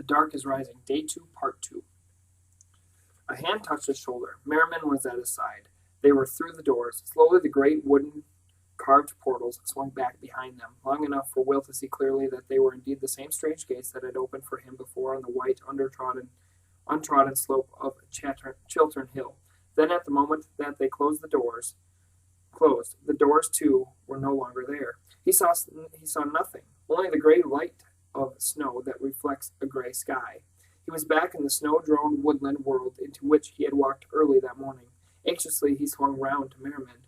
Dark is Rising, Day 2, Part 2. A hand touched his shoulder. Merriman was at his side. They were through the doors. Slowly the great wooden carved portals swung back behind them, long enough for Will to see clearly that they were indeed the same strange gates that had opened for him before on the white, untrodden slope of Chiltern Hill. Then at the moment that they closed, the doors too were no longer there. He saw nothing, only the gray light of snow that reflects a gray sky. He was back in the snow-droned woodland world into which he had walked early that morning. Anxiously he swung round to Merriman.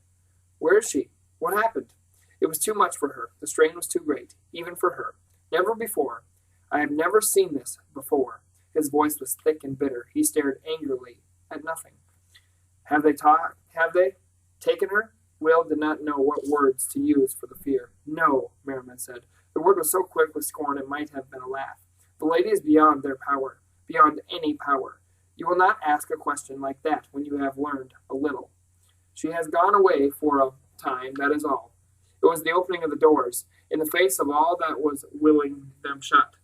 "Where is she? What happened?" It was too much for her. The strain was too great, even for her. Never before. I have never seen this before. His voice was thick and bitter. He stared angrily at nothing. Have they taken her? Will did not know what words to use for the fear. "No," Merriman said. The word was so quick with scorn it might have been a laugh. "The lady is beyond their power, beyond any power. You will not ask a question like that when you have learned a little. She has gone away for a time, that is all." It was the opening of the doors, in the face of all that was willing them shut.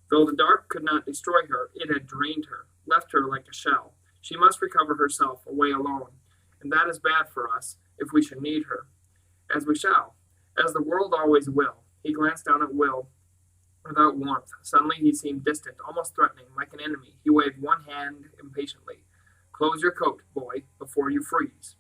Though the dark could not destroy her, it had drained her, left her like a shell. She must recover herself away alone, and that is bad for us, if we should need her. As we shall, as the world always will. He glanced down at Will without warmth. Suddenly he seemed distant, almost threatening, like an enemy. He waved one hand impatiently. "Close your coat, boy, before you freeze."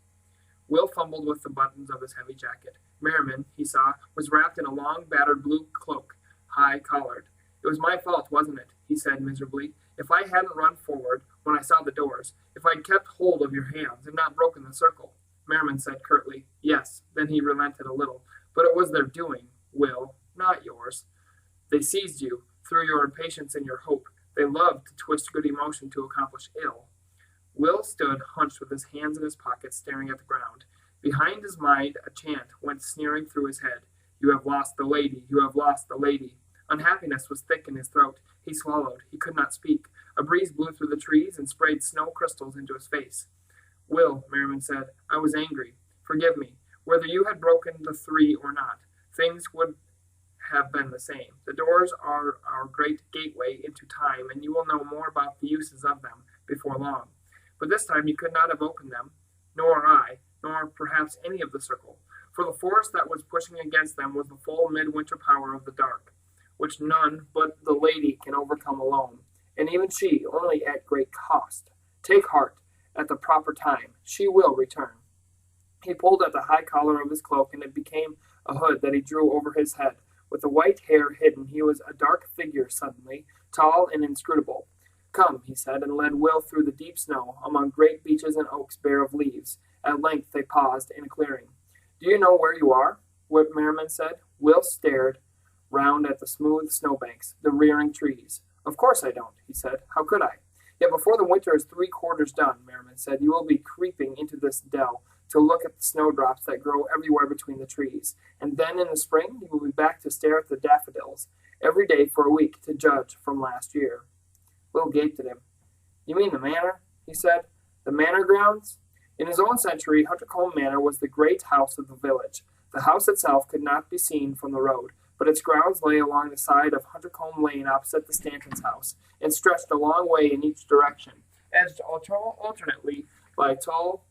Will fumbled with the buttons of his heavy jacket. Merriman, he saw, was wrapped in a long, battered blue cloak, high-collared. "It was my fault, wasn't it?" he said miserably. "If I hadn't run forward when I saw the doors, if I'd kept hold of your hands and not broken the circle." Merriman said curtly, "Yes." Then he relented a little. "But it was their doing, Will, not yours. They seized you, through your impatience and your hope. They loved to twist good emotion to accomplish ill." Will stood hunched with his hands in his pockets, staring at the ground. Behind his mind a chant went sneering through his head. "You have lost the lady, you have lost the lady." Unhappiness was thick in his throat. He swallowed. He could not speak. A breeze blew through the trees and sprayed snow crystals into his face. "Will," Merriman said, "I was angry. Forgive me. Whether you had broken the three or not, things would have been the same. The doors are our great gateway into time, and you will know more about the uses of them before long. But this time you could not have opened them, nor I, nor perhaps any of the circle, for the force that was pushing against them was the full midwinter power of the dark, which none but the lady can overcome alone, and even she only at great cost. Take heart. At the proper time, she will return." He pulled at the high collar of his cloak, and it became a hood that he drew over his head. With the white hair hidden, he was a dark figure suddenly, tall and inscrutable. "Come," he said, and led Will through the deep snow, among great beeches and oaks bare of leaves. At length they paused in a clearing. "Do you know where you are?" Merriman said. Will stared round at the smooth snowbanks, the rearing trees. "Of course I don't," he said. "How could I?" "Yet before the winter is 3/4 done," Merriman said, "you will be creeping into this dell to look at the snowdrops that grow everywhere between the trees. And then in the spring you will be back to stare at the daffodils every day for a week, to judge from last year." Will gaped at him. "You mean the manor?" he said. "The manor grounds?" In his own century, Huntercombe Manor was the great house of the village. The house itself could not be seen from the road, but its grounds lay along the side of Huntercombe Lane opposite the Stantons' house, and stretched a long way in each direction, edged alternately by tall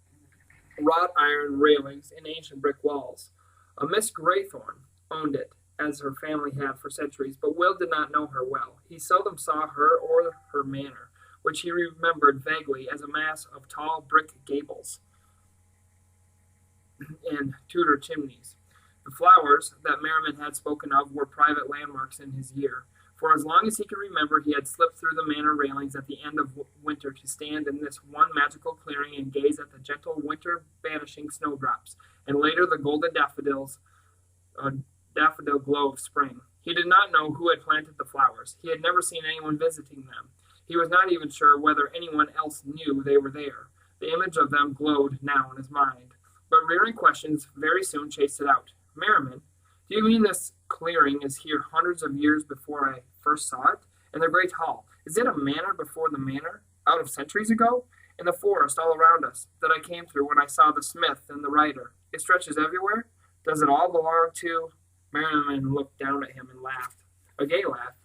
wrought iron railings and ancient brick walls. A Miss Graythorne owned it, as her family had for centuries, but Will did not know her well. He seldom saw her or her manor, which he remembered vaguely as a mass of tall brick gables and Tudor chimneys. The flowers that Merriman had spoken of were private landmarks in his year. For as long as he could remember, he had slipped through the manor railings at the end of winter to stand in this one magical clearing and gaze at the gentle winter-banishing snowdrops, and later the golden daffodil glow of spring. He did not know who had planted the flowers. He had never seen anyone visiting them. He was not even sure whether anyone else knew they were there. The image of them glowed now in his mind. But rearing questions very soon chased it out. "Merriman, do you mean this clearing is here hundreds of years before I first saw it? And the great hall, is it a manor before the manor, out of centuries ago? And the forest all around us, that I came through when I saw the smith and the writer, it stretches everywhere? Does it all belong to—" Merriman looked down at him and laughed, a gay laugh.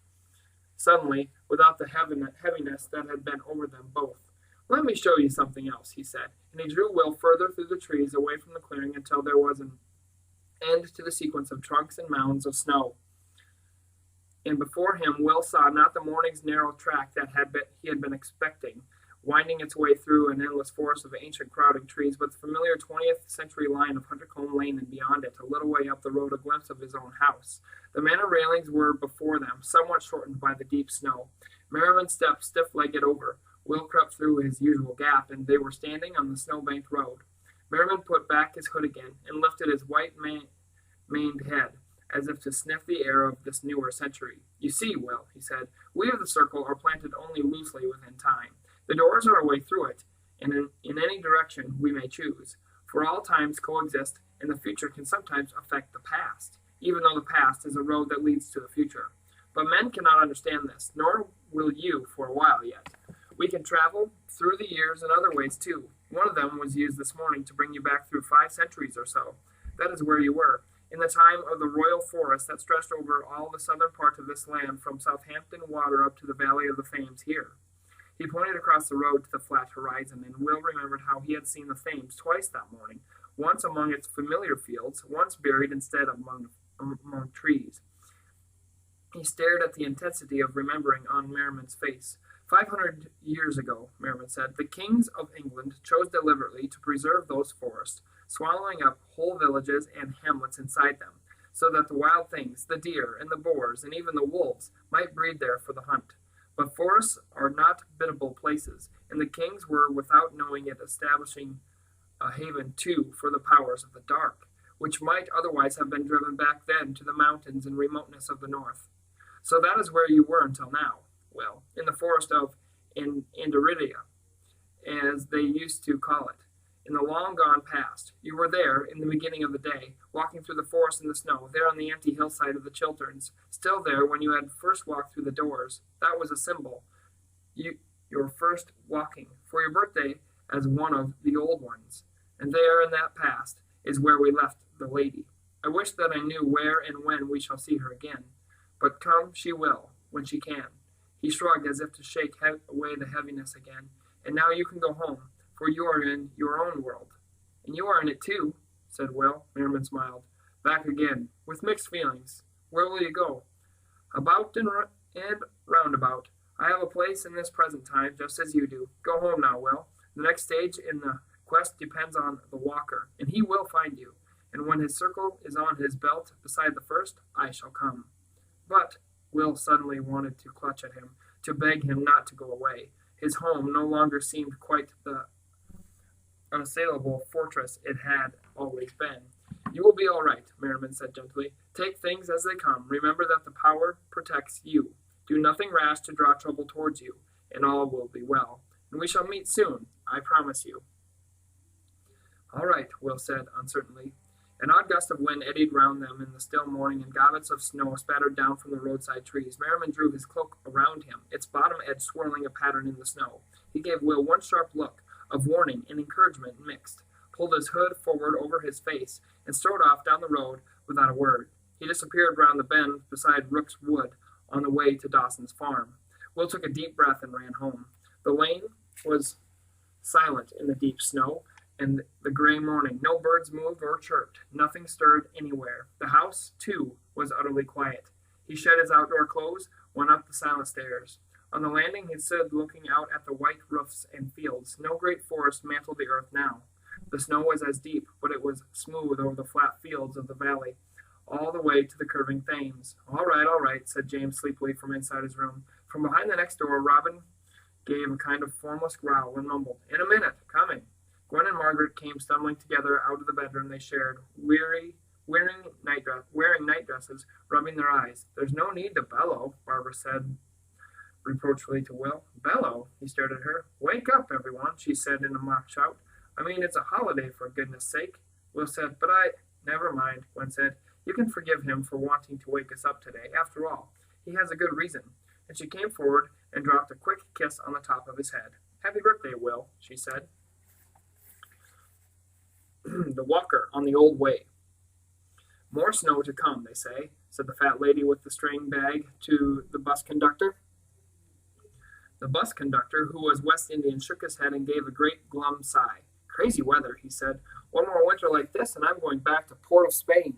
Suddenly, without the heaviness that had been over them both. "Let me show you something else," he said, and he drew Will further through the trees away from the clearing until there was an end to the sequence of trunks and mounds of snow. And before him Will saw not the morning's narrow track that he had been expecting, winding its way through an endless forest of ancient crowding trees, but the familiar 20th century line of Huntercombe Lane, and beyond it, a little way up the road, a glimpse of his own house. The manor railings were before them, somewhat shortened by the deep snow. Merriman stepped stiff-legged over. Will crept through his usual gap, and they were standing on the snow-banked road. Merriman put back his hood again, and lifted his white-maned head, as if to sniff the air of this newer century. "You see, Will," he said, "we of the circle are planted only loosely within time. The doors are a way through it, and in any direction we may choose. For all times coexist, and the future can sometimes affect the past, even though the past is a road that leads to the future. But men cannot understand this, nor will you for a while yet. We can travel through the years in other ways too. One of them was used this morning to bring you back through 5 centuries or so. That is where you were, in the time of the royal forest that stretched over all the southern part of this land from Southampton Water up to the Valley of the Thames here." He pointed across the road to the flat horizon, and Will remembered how he had seen the Thames twice that morning, once among its familiar fields, once buried instead among trees. He stared at the intensity of remembering on Merriman's face. 500 years ago, Merriman said, the kings of England chose deliberately to preserve those forests, swallowing up whole villages and hamlets inside them, so that the wild things, the deer and the boars and even the wolves, might breed there for the hunt. But forests are not biddable places, and the kings were, without knowing it, establishing a haven, too, for the powers of the dark, which might otherwise have been driven back then to the mountains and remoteness of the north. So that is where you were until now. Well, in the forest of Andoridia, as they used to call it, in the long gone past. You were there in the beginning of the day, walking through the forest in the snow, there on the empty hillside of the Chilterns, still there when you had first walked through the doors. That was a symbol. Your first walking, for your birthday as one of the old ones. And there in that past is where we left the lady. I wish that I knew where and when we shall see her again. But come she will, when she can. He shrugged as if to shake away the heaviness again. And now you can go home, for you are in your own world. And you are in it too, said Will. Merriman smiled. Back again, with mixed feelings. Where will you go? About and roundabout. I have a place in this present time, just as you do. Go home now, Will. The next stage in the quest depends on the walker, and he will find you. And when his circle is on his belt beside the first, I shall come. But Will suddenly wanted to clutch at him, to beg him not to go away. His home no longer seemed quite the unassailable fortress it had always been. You will be all right, Merriman said gently. Take things as they come. Remember that the power protects you. Do nothing rash to draw trouble towards you, and all will be well. And we shall meet soon, I promise you. All right, Will said uncertainly. An odd gust of wind eddied round them in the still morning, and gobbets of snow spattered down from the roadside trees. Merriman drew his cloak around him, its bottom edge swirling a pattern in the snow. He gave Will one sharp look, of warning and encouragement mixed, pulled his hood forward over his face, and strode off down the road without a word. He disappeared round the bend beside Rook's Wood on the way to Dawson's farm. Will took a deep breath and ran home. The lane was silent in the deep snow and the gray morning. No birds moved or chirped. Nothing stirred anywhere. The house, too, was utterly quiet. He shed his outdoor clothes, went up the silent stairs. On the landing he stood looking out at the white roofs and fields. No great forest mantled the earth now. The snow was as deep, but it was smooth over the flat fields of the valley, all the way to the curving Thames. All right, said James sleepily from inside his room. From behind the next door, Robin gave a kind of formless growl and mumbled, In a minute, coming. Gwen and Margaret came stumbling together out of the bedroom they shared, wearing night dresses, rubbing their eyes. There's no need to bellow, Barbara said reproachfully to Will. Bellow? He stared at her. Wake up, everyone, she said in a mock shout. I mean, it's a holiday, for goodness sake. Will said, but Never mind, Gwen said. You can forgive him for wanting to wake us up today. After all, he has a good reason. And she came forward and dropped a quick kiss on the top of his head. Happy birthday, Will, she said. The walker on the old way. More snow to come, they say, said the fat lady with the string bag to the bus conductor. The bus conductor, who was West Indian, shook his head and gave a great glum sigh. Crazy weather, he said. One more winter like this, and I'm going back to Port of Spain.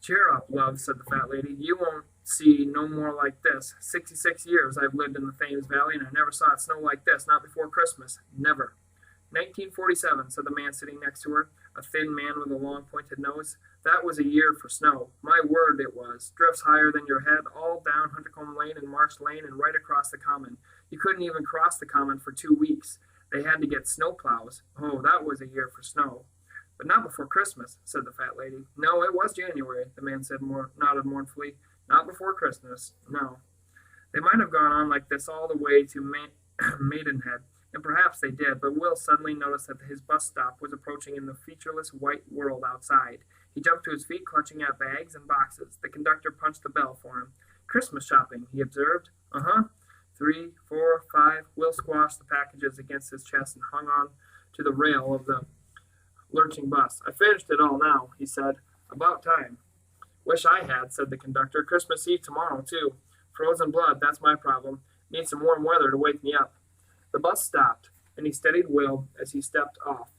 Cheer up, love, said the fat lady. You won't see no more like this. 66 years I've lived in the Thames Valley, and I never saw it snow like this, not before Christmas. Never. 1947, said the man sitting next to her, a thin man with a long pointed nose. That was a year for snow. My word, it was. Drifts higher than your head, all down Huntercombe Lane and Marsh Lane and right across the common. You couldn't even cross the common for 2 weeks. They had to get snow plows. Oh, that was a year for snow. But not before Christmas, said the fat lady. No, it was January, the man said, nodded mournfully. Not before Christmas, no. They might have gone on like this all the way to Maidenhead, and perhaps they did, but Will suddenly noticed that his bus stop was approaching in the featureless white world outside. He jumped to his feet, clutching at bags and boxes. The conductor punched the bell for him. Christmas shopping, he observed. Uh-huh. 3, 4, 5. Will squashed the packages against his chest and hung on to the rail of the lurching bus. I finished it all now, he said. About time. Wish I had, said the conductor. Christmas Eve tomorrow, too. Frozen blood, that's my problem. Need some warm weather to wake me up. The bus stopped, and he steadied Will as he stepped off.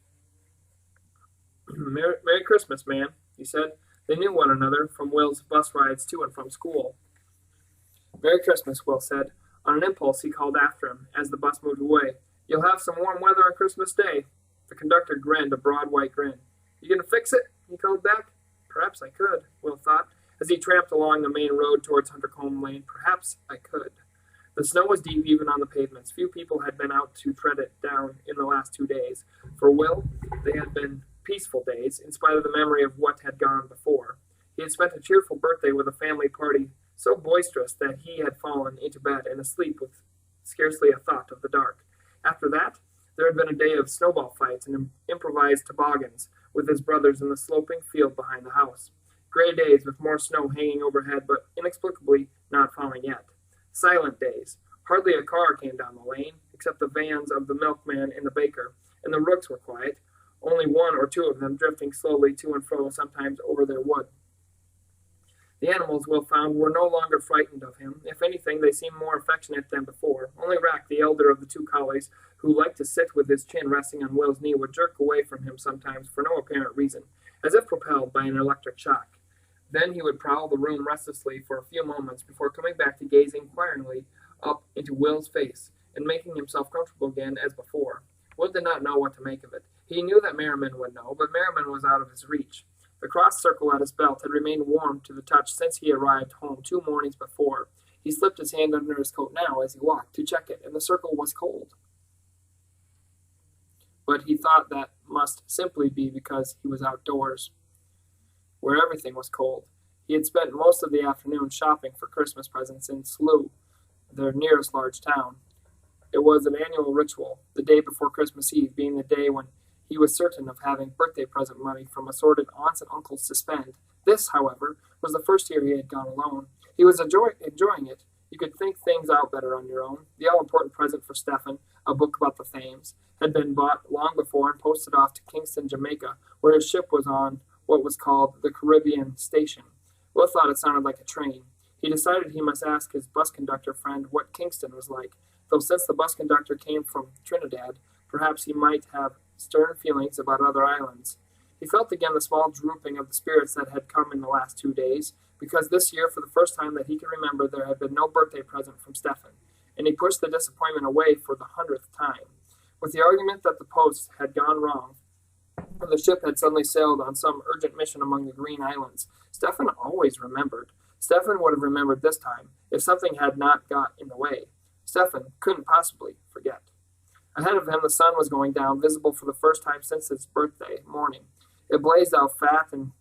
Merry Christmas, man, he said. They knew one another from Will's bus rides to and from school. Merry Christmas, Will said. On an impulse, he called after him as the bus moved away. You'll have some warm weather on Christmas Day. The conductor grinned a broad white grin. You gonna fix it? He called back. Perhaps I could, Will thought, as he tramped along the main road towards Huntercombe Lane. Perhaps I could. The snow was deep even on the pavements. Few people had been out to tread it down in the last 2 days. For Will, they had been peaceful days, in spite of the memory of what had gone before. He had spent a cheerful birthday with a family party so boisterous that he had fallen into bed and asleep with scarcely a thought of the dark. After that, there had been a day of snowball fights and improvised toboggans with his brothers in the sloping field behind the house. Gray days with more snow hanging overhead, but inexplicably not falling yet. Silent days. Hardly a car came down the lane, except the vans of the milkman and the baker, and the rooks were quiet, only 1 or 2 of them drifting slowly to and fro, sometimes over their wood. The animals, Will found, were no longer frightened of him. If anything, they seemed more affectionate than before. Only Rack, the elder of the 2 collies, who liked to sit with his chin resting on Will's knee, would jerk away from him sometimes for no apparent reason, as if propelled by an electric shock. Then he would prowl the room restlessly for a few moments before coming back to gaze inquiringly up into Will's face and making himself comfortable again as before. Will did not know what to make of it. He knew that Merriman would know, but Merriman was out of his reach. The cross circle at his belt had remained warm to the touch since he arrived home 2 mornings before. He slipped his hand under his coat now as he walked to check it, and the circle was cold. But he thought that must simply be because he was outdoors, where everything was cold. He had spent most of the afternoon shopping for Christmas presents in Slough, their nearest large town. It was an annual ritual, the day before Christmas Eve being the day when he was certain of having birthday present money from assorted aunts and uncles to spend. This, however, was the first year he had gone alone. He was enjoying it. You could think things out better on your own. The all-important present for Stephen, a book about the Thames, had been bought long before and posted off to Kingston, Jamaica, where his ship was on what was called the Caribbean Station. Will thought it sounded like a train. He decided he must ask his bus conductor friend what Kingston was like, though since the bus conductor came from Trinidad, perhaps he might have stern feelings about other islands. He felt again the small drooping of the spirits that had come in the last 2 days, because this year, for the first time that he could remember, there had been no birthday present from Stephen, and he pushed the disappointment away for the 100th time. With the argument that the post had gone wrong, or the ship had suddenly sailed on some urgent mission among the Green Islands, Stephen always remembered. Stephen would have remembered this time, if something had not got in the way. Stephen couldn't possibly forget. Ahead of him, the sun was going down, visible for the first time since his birthday morning. It blazed out fat and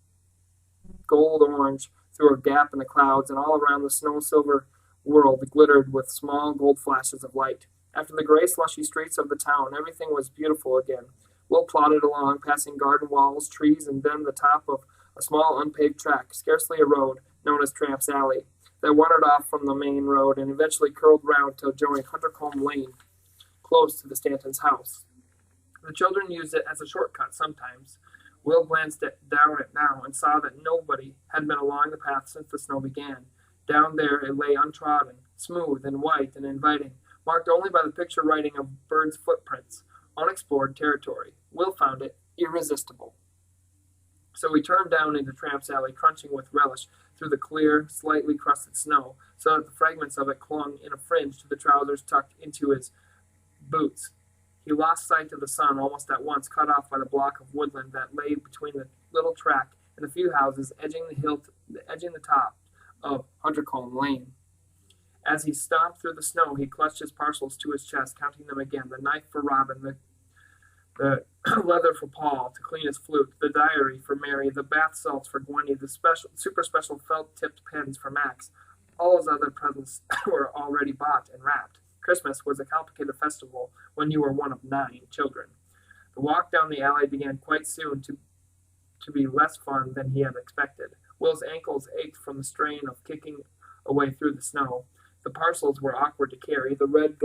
gold-orange through a gap in the clouds, and all around the snow-silver world glittered with small gold flashes of light. After the gray, slushy streets of the town, everything was beautiful again. Will plodded along, passing garden walls, trees, and then the top of a small unpaved track, scarcely a road, known as Tramp's Alley, that wandered off from the main road and eventually curled round till joining Huntercombe Lane, close to the Stantons' house. The children used it as a shortcut sometimes. Will glanced down it now and saw that nobody had been along the path since the snow began. Down there it lay untrodden, smooth and white and inviting, marked only by the picture writing of birds' footprints. Unexplored territory. Will found it irresistible. So he turned down into Tramp's Alley, crunching with relish through the clear, slightly crusted snow, so that the fragments of it clung in a fringe to the trousers tucked into his boots. He lost sight of the sun almost at once, cut off by the block of woodland that lay between the little track and the few houses edging the top of Huntercombe Lane. As he stomped through the snow, he clutched his parcels to his chest, counting them again: the knife for Robin, the leather for Paul to clean his flute, the diary for Mary, the bath salts for Gwenny, the super special felt-tipped pens for Max. All his other presents were already bought and wrapped. Christmas was a complicated festival when you were one of 9 children. The walk down the alley began quite soon to be less fun than he had expected. Will's ankles ached from the strain of kicking away through the snow. The parcels were awkward to carry. The red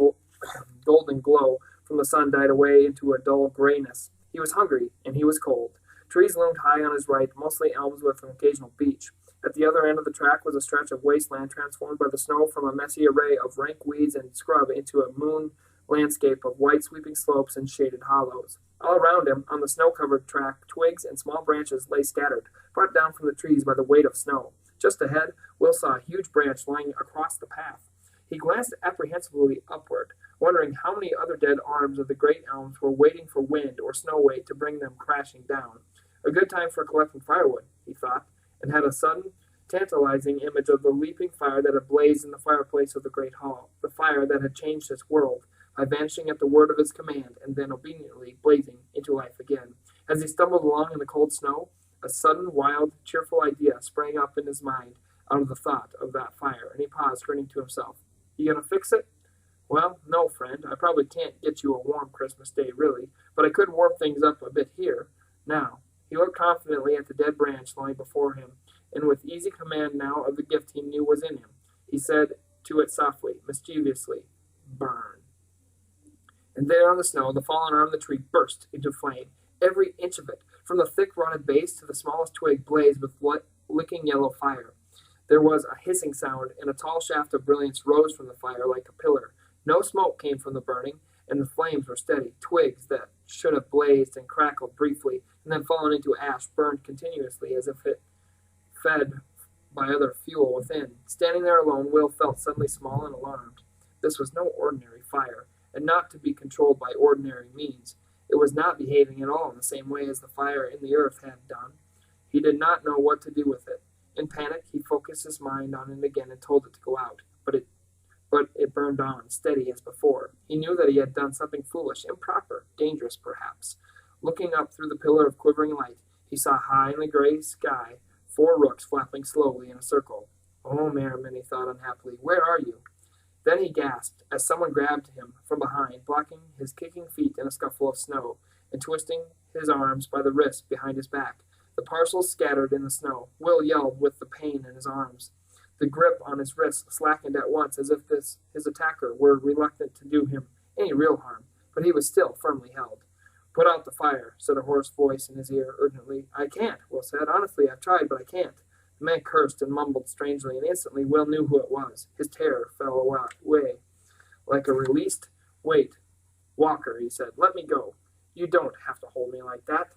golden glow from the sun died away into a dull grayness. He was hungry, and he was cold. Trees loomed high on his right, mostly elms with an occasional beech. At the other end of the track was a stretch of wasteland transformed by the snow from a messy array of rank weeds and scrub into a moon landscape of white sweeping slopes and shaded hollows. All around him, on the snow-covered track, twigs and small branches lay scattered, brought down from the trees by the weight of snow. Just ahead, Will saw a huge branch lying across the path. He glanced apprehensively upward, wondering how many other dead arms of the great elms were waiting for wind or snow weight to bring them crashing down. A good time for collecting firewood, he thought, and had a sudden, tantalizing image of the leaping fire that had blazed in the fireplace of the great hall, the fire that had changed his world, by vanishing at the word of his command and then obediently blazing into life again. As he stumbled along in the cold snow, a sudden, wild, cheerful idea sprang up in his mind out of the thought of that fire, and he paused, grinning to himself. You gonna fix it? Well, no, friend. I probably can't get you a warm Christmas day, really, but I could warm things up a bit here. Now, he looked confidently at the dead branch lying before him, and with easy command now of the gift he knew was in him, he said to it softly, mischievously, "Burn." And there on the snow, the fallen arm of the tree burst into flame. Every inch of it, from the thick rotted base to the smallest twig, blazed with licking yellow fire. There was a hissing sound, and a tall shaft of brilliance rose from the fire like a pillar. No smoke came from the burning, and the flames were steady. Twigs that should have blazed and crackled briefly, and then fallen into ash, burned continuously as if it fed by other fuel within. Standing there alone, Will felt suddenly small and alarmed. This was no ordinary fire, and not to be controlled by ordinary means. It was not behaving at all in the same way as the fire in the earth had done. He did not know what to do with it. In panic, he focused his mind on it again and told it to go out, but it burned on, steady as before. He knew that he had done something foolish, improper, dangerous perhaps. Looking up through the pillar of quivering light, he saw high in the gray sky 4 rooks flapping slowly in a circle. Oh, Merriman, he thought unhappily, where are you? Then he gasped as someone grabbed him from behind, blocking his kicking feet in a scuffle of snow, and twisting his arms by the wrists behind his back. The parcels scattered in the snow. Will yelled with the pain in his arms. The grip on his wrist slackened at once, as if his attacker were reluctant to do him any real harm, but he was still firmly held. Put out the fire, said a hoarse voice in his ear urgently. I can't, Will said. Honestly, I've tried, but I can't. The man cursed and mumbled strangely, and instantly Will knew who it was. His terror fell away like a released weight. Walker, he said, let me go. You don't have to hold me like that.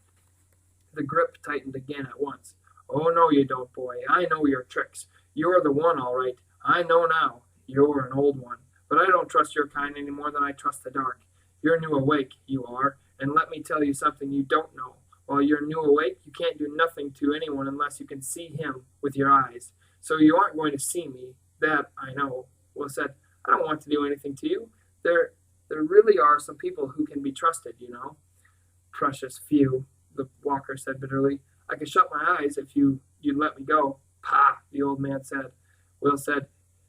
The grip tightened again at once. Oh, no, you don't, boy. I know your tricks. You're the one, all right. I know now. You're an old one. But I don't trust your kind any more than I trust the dark. You're new awake, you are, and let me tell you something you don't know. While you're new awake, you can't do nothing to anyone unless you can see him with your eyes. So you aren't going to see me. That I know. Will said, I don't want to do anything to you. There really are some people who can be trusted, you know. Precious few, the walker said bitterly. I could shut my eyes if you'd let me go. Pah, the old man said. Will said,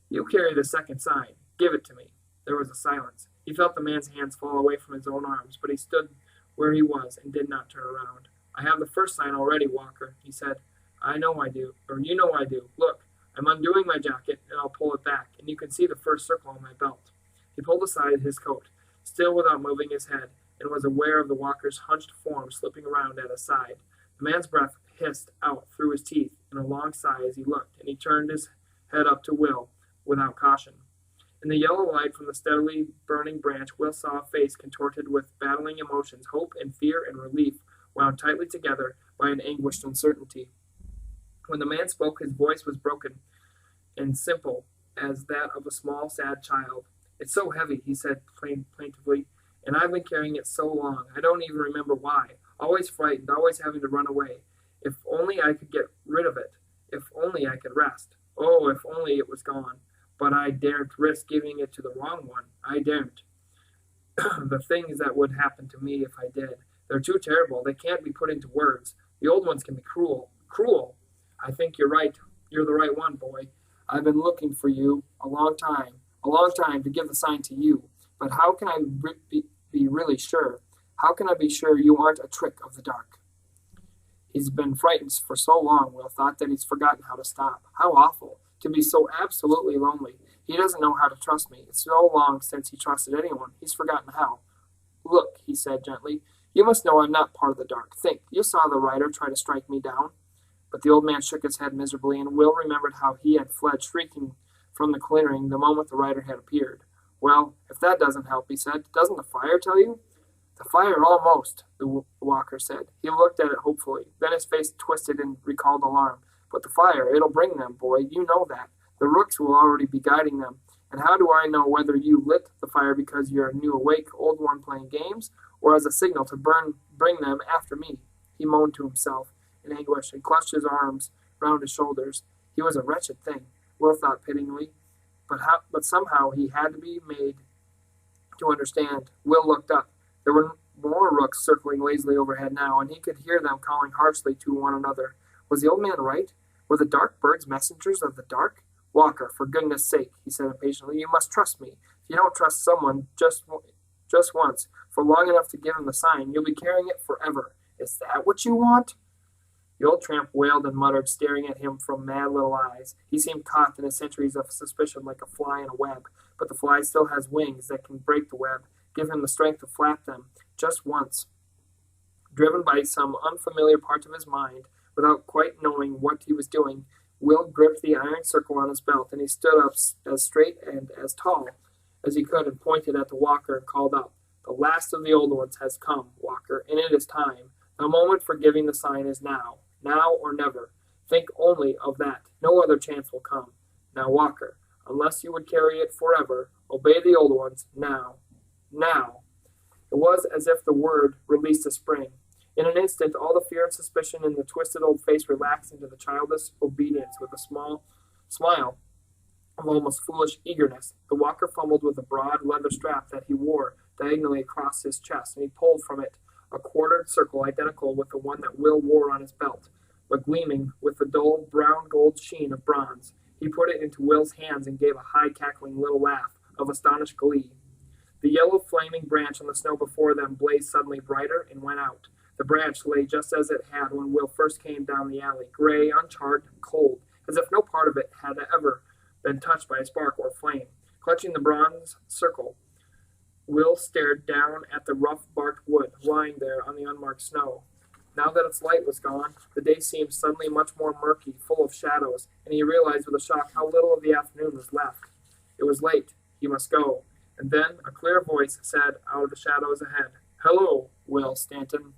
you carry the second sign. Give it to me. There was a silence. He felt the man's hands fall away from his own arms, but he stood where he was and did not turn around. I have the first sign already, Walker, he said. I know I do, or you know I do. Look, I'm undoing my jacket, and I'll pull it back, and you can see the first circle on my belt. He pulled aside his coat, still without moving his head, and was aware of the walker's hunched form slipping around at his side. The man's breath hissed out through his teeth in a long sigh as he looked, and he turned his head up to Will without caution. In the yellow light from the steadily burning branch, Will saw a face contorted with battling emotions, hope and fear and relief, wound tightly together by an anguished uncertainty. When the man spoke, his voice was broken and simple as that of a small, sad child. "It's so heavy," he said plaintively, "and I've been carrying it so long. I don't even remember why. Always frightened, always having to run away. If only I could get rid of it. If only I could rest. Oh, if only it was gone. But I daren't risk giving it to the wrong one. I daren't. The things that would happen to me if I did. They're too terrible. They can't be put into words. The old ones can be cruel. Cruel! I think you're right. You're the right one, boy. I've been looking for you a long time to give the sign to you. But how can I be really sure? How can I be sure you aren't a trick of the dark?" He's been frightened for so long, Will thought, that he's forgotten how to stop. How awful, to be so absolutely lonely. He doesn't know how to trust me. It's so long since he trusted anyone. He's forgotten how. "Look," he said gently, "you must know I'm not part of the dark. Think, you saw the rider try to strike me down." But the old man shook his head miserably, and Will remembered how he had fled shrieking from the clearing the moment the rider had appeared. "Well, if that doesn't help," he said, "doesn't the fire tell you?" "The fire, almost," the walker said. He looked at it hopefully. Then his face twisted in recalled alarm. "But the fire, it'll bring them, boy. You know that. The rooks will already be guiding them. And how do I know whether you lit the fire because you're a new awake old one playing games, or as a signal to bring them after me?" He moaned to himself in anguish and clutched his arms round his shoulders. He was a wretched thing, Will thought pityingly. But somehow he had to be made to understand. Will looked up. There were more rooks circling lazily overhead now, and he could hear them calling harshly to one another. Was the old man right? Were the dark birds messengers of the dark? "Walker, for goodness' sake," he said impatiently, "you must trust me. If you don't trust someone just once, for long enough to give him the sign, you'll be carrying it forever. Is that what you want?" The old tramp wailed and muttered, staring at him from mad little eyes. He seemed caught in a centuries of suspicion like a fly in a web, but the fly still has wings that can break the web, give him the strength to flap them just once. Driven by some unfamiliar part of his mind, without quite knowing what he was doing, Will gripped the iron circle on his belt, and he stood up as straight and as tall as he could and pointed at the walker and called out, "The last of the old ones has come, Walker, and it is time. The moment for giving the sign is now. Now or never. Think only of that. No other chance will come. Now, Walker, unless you would carry it forever, obey the old ones now. Now." It was as if the word released a spring. In an instant, all the fear and suspicion in the twisted old face relaxed into the childish obedience with a small smile of almost foolish eagerness. The walker fumbled with a broad leather strap that he wore diagonally across his chest, and he pulled from it a quartered circle identical with the one that Will wore on his belt, but gleaming with the dull brown gold sheen of bronze. He put it into Will's hands and gave a high cackling little laugh of astonished glee. The yellow flaming branch on the snow before them blazed suddenly brighter and went out. The branch lay just as it had when Will first came down the alley, gray, uncharred, cold, as if no part of it had ever been touched by a spark or flame. Clutching the bronze circle, Will stared down at the rough-barked wood lying there on the unmarked snow. Now that its light was gone, the day seemed suddenly much more murky, full of shadows, and he realized with a shock how little of the afternoon was left. It was late. He must go. And then a clear voice said out of the shadows ahead, "Hello, Will Stanton."